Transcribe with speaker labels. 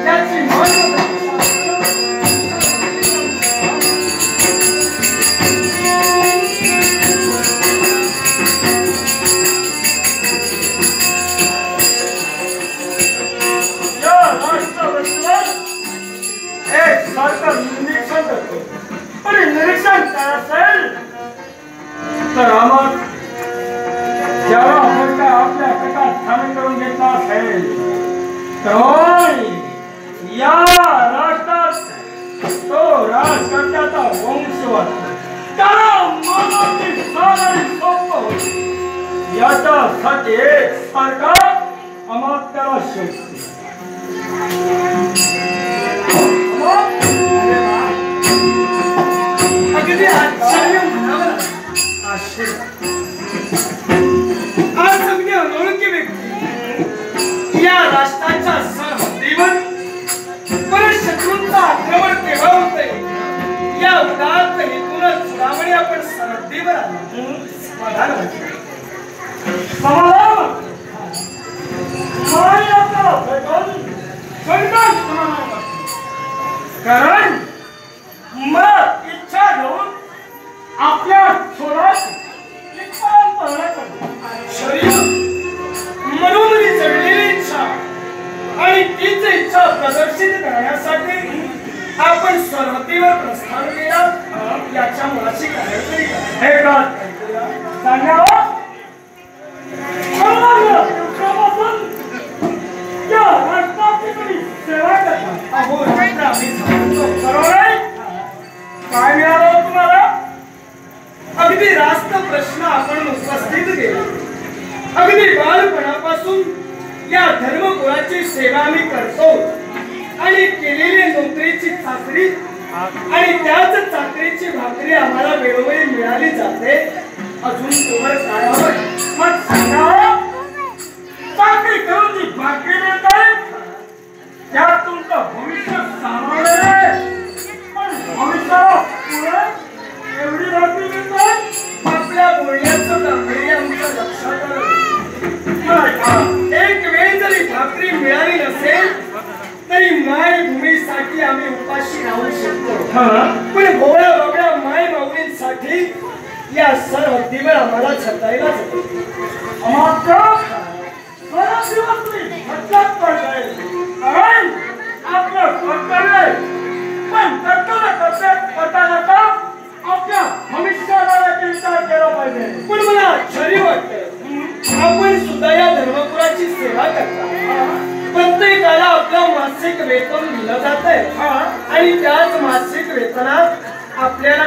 Speaker 1: त्याची निरीक्षण करतो पण निरीक्षण काय असेल तर आम्हाला ज्याला आपण काय आपल्या हातात ठाणे करून घेतला असेल तर या राष्ट्रात तो राजकर्त्याचा वंशवाद त्याला मानवची सारी सोपं याच्यासाठी एक सरकार अमात्याला शोधते अगदी आश्चर्य म्हणावं आज अगदी अनोळखी व्यक्ती या राष्ट्राच्या सरहद्दीवर परशत्रूंचा आक्रमण केव्हा होते या उदात्त हेतूनच चुडामणी आपण सरहद्दीवर आलो समाधान कारण मग इच्छा घेऊन आपल्या छोरात शरीर मनोमनी जडलेली इच्छा आणि तीच इच्छा प्रदर्शित करण्यासाठी आपण सरहद्दीवर प्रस्थान केला याच्या मुळाची काहीतरी हे का सांगावं सेवा करता अहो आम्ही बरोबर आहे काय मिळालं तुम्हाला अगदी रास्त प्रश्न आपण उपस्थित केला अगदी बालपणापासून या धर्मकुळाची सेवा आम्ही करतो आणि केलेली नोकरीची चाकरी आणि त्याच चाकरीची भाकरी आम्हाला वेळोवेळी मिळाली जाते अजून तुम्हाला काय हवं मग सांगा चाकरी करून जी भाकरी मिळते त्यात तुमचं भविष्य सामावले पण भविष्याला पुढे एवढी भाकरी मिळते आपल्या बोलण्याचं गांभीर्य आमच्या लक्षात आलं एक वेळ जरी भाकरी मिळाली नसेल तरी मायभूमीसाठी आम्ही उपाशी राहू शकतो पण भोळ्या बाबड्या माय माऊलींसाठी या सरहद्दीवर आम्हाला छतायला आपलं कर्तव्य पण कर्तव्य करता आपल्या भविष्याला विचार केला पाहिजे पण मला आश्चर्य वाटतं आपण सुद्धा या धर्मपुराची सेवा करता प्रत्येकाला आपलं मासिक वेतन दिलं जातंय आणि त्याच मासिक वेतनात आपल्याला